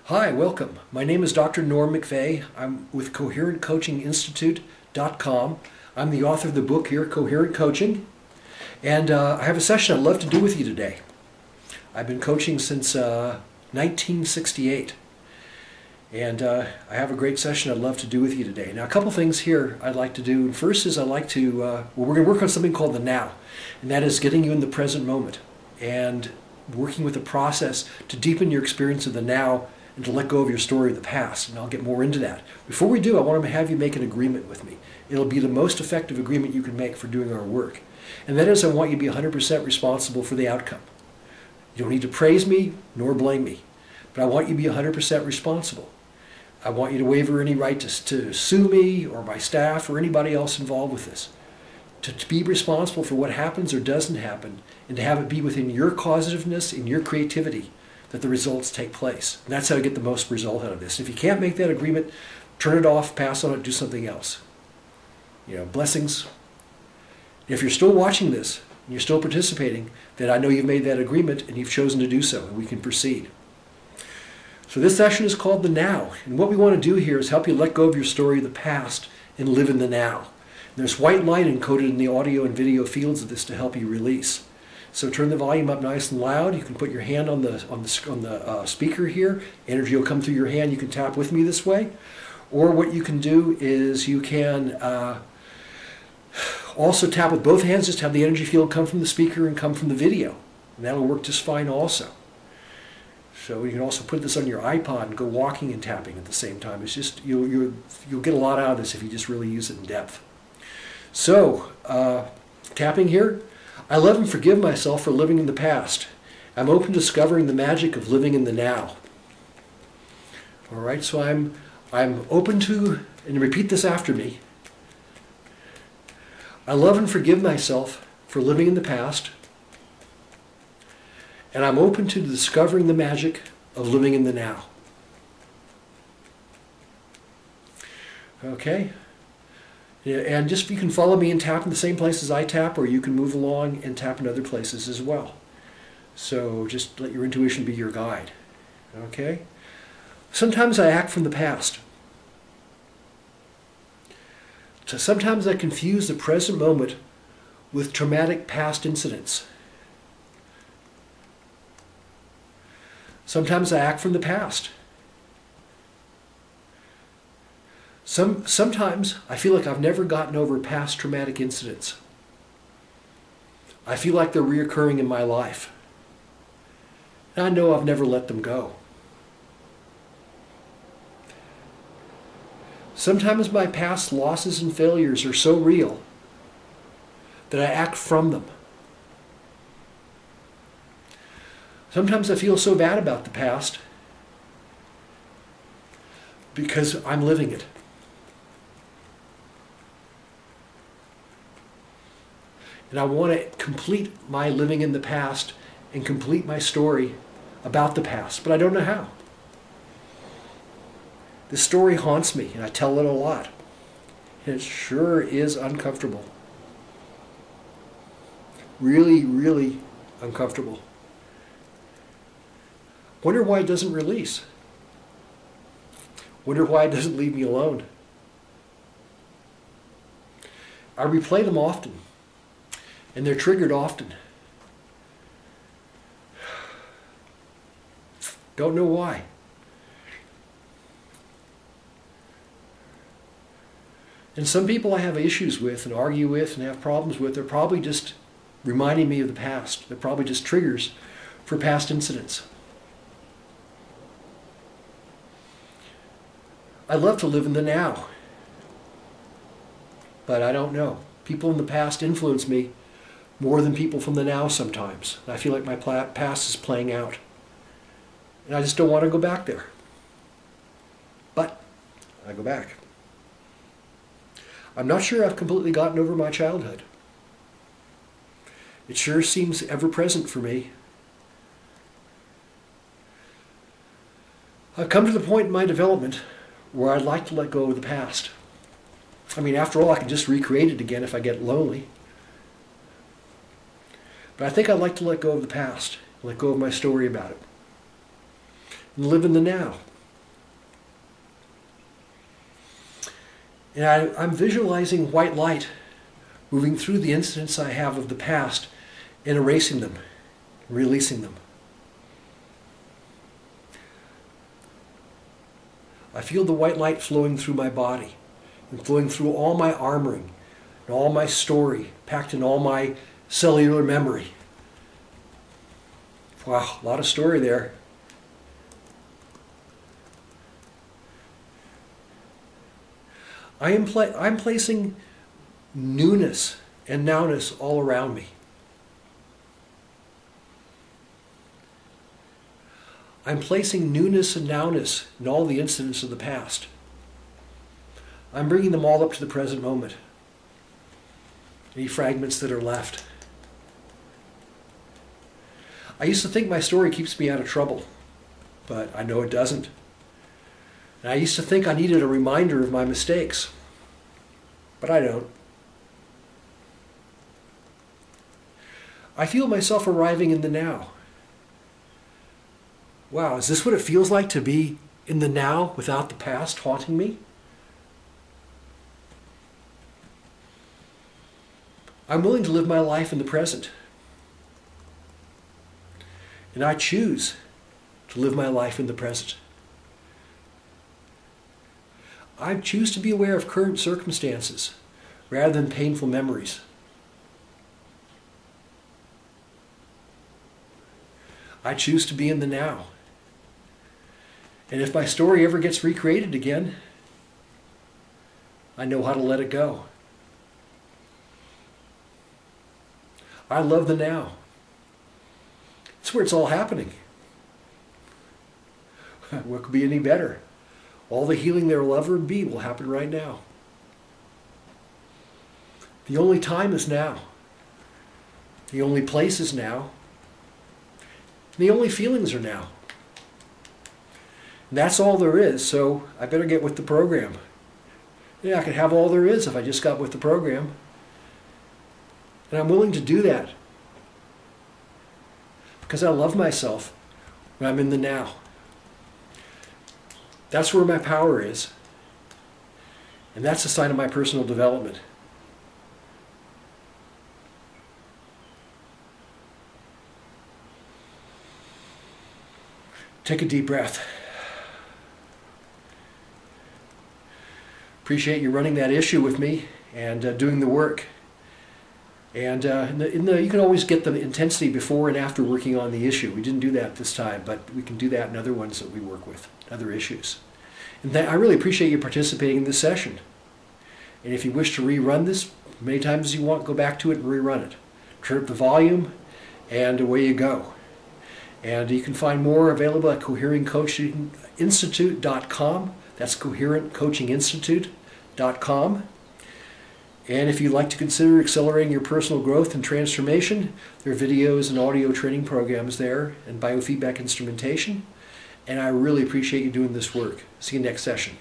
Hi, welcome. My name is Dr. Norm McVeigh. I'm with CoherentCoachingInstitute.com. I'm the author of the book here, Coherent Coaching, and I have a session I'd love to do with you today. I've been coaching since 1968, and I have a great session I'd love to do with you today. Now, a couple things here I'd like to do. First is I'd like to, we're going to work on something called the now, and that is getting you in the present moment and working with a process to deepen your experience of the now and to let go of your story of the past, and I'll get more into that. Before we do, I want to have you make an agreement with me. It'll be the most effective agreement you can make for doing our work. And that is, I want you to be 100% responsible for the outcome. You don't need to praise me nor blame me, but I want you to be 100% responsible. I want you to waiver any right to sue me or my staff or anybody else involved with this. To be responsible for what happens or doesn't happen, and to have it be within your causativeness and your creativity that the results take place. And that's how you get the most result out of this. If you can't make that agreement, turn it off, pass on it, do something else. Blessings. If you're still watching this, and you're still participating, then I know you've made that agreement and you've chosen to do so, and we can proceed. So this session is called the now, and what we want to do here is help you let go of your story of the past and live in the now. And there's white light encoded in the audio and video fields of this to help you release. So turn the volume up nice and loud. You can put your hand on the speaker here. Energy will come through your hand. You can tap with me this way. Or what you can do is you can also tap with both hands. Just have the energy field come from the speaker and come from the video. And that'll work just fine also. So you can also put this on your iPod and go walking and tapping at the same time. It's just, you'll get a lot out of this if you just really use it in depth. So, tapping here. I love and forgive myself for living in the past. I'm open to discovering the magic of living in the now. All right, so I'm open to, and repeat this after me. I love and forgive myself for living in the past, and I'm open to discovering the magic of living in the now. Okay? And just you can follow me and tap in the same places I tap, or you can move along and tap in other places as well. So just let your intuition be your guide. Okay? Sometimes I act from the past. So sometimes I confuse the present moment with traumatic past incidents. Sometimes I act from the past. Sometimes I feel like I've never gotten over past traumatic incidents. I feel like they're reoccurring in my life. And I know I've never let them go. Sometimes my past losses and failures are so real that I act from them. Sometimes I feel so bad about the past because I'm living it. And I want to complete my living in the past and complete my story about the past, but I don't know how. This story haunts me, and I tell it a lot. And it sure is uncomfortable. Really, really uncomfortable. Wonder why it doesn't release. Wonder why it doesn't leave me alone. I replay them often. And they're triggered often. Don't know why. And some people I have issues with and argue with and have problems with, they're probably just reminding me of the past. They're probably just triggers for past incidents. I love to live in the now. But I don't know. People in the past influence me more than people from the now sometimes. I feel like my past is playing out. And I just don't want to go back there. But I go back. I'm not sure I've completely gotten over my childhood. It sure seems ever present for me. I've come to the point in my development where I'd like to let go of the past. I mean, after all, I can just recreate it again if I get lonely. But I think I'd like to let go of the past, let go of my story about it, and live in the now. And I'm visualizing white light moving through the incidents I have of the past and erasing them, releasing them. I feel the white light flowing through my body and flowing through all my armoring and all my story, packed in all my cellular memory. Wow, a lot of story there. I'm placing newness and nowness all around me. I'm placing newness and nowness in all the incidents of the past. I'm bringing them all up to the present moment. Any fragments that are left. I used to think my story keeps me out of trouble, but I know it doesn't. And I used to think I needed a reminder of my mistakes, but I don't. I feel myself arriving in the now. Wow, is this what it feels like to be in the now without the past haunting me? I'm willing to live my life in the present. And I choose to live my life in the present. I choose to be aware of current circumstances rather than painful memories. I choose to be in the now. And if my story ever gets recreated again, I know how to let it go. I love the now. It's where it's all happening. What could be any better? All the healing there will ever be will happen right now. The only time is now. The only place is now. The only feelings are now. And that's all there is, so I better get with the program. Yeah, I could have all there is if I just got with the program. And I'm willing to do that. Because I love myself when I'm in the now. That's where my power is. And that's a sign of my personal development. Take a deep breath. Appreciate you running that issue with me and doing the work. And you can always get the intensity before and after working on the issue. We didn't do that this time, but we can do that in other ones that we work with, other issues. And I really appreciate you participating in this session. And if you wish to rerun this many times as you want, go back to it and rerun it. Turn up the volume, and away you go. And you can find more available at coherentcoachinginstitute.com. That's coherentcoachinginstitute.com. And if you'd like to consider accelerating your personal growth and transformation, there are videos and audio training programs there and biofeedback instrumentation. And I really appreciate you doing this work. See you next session.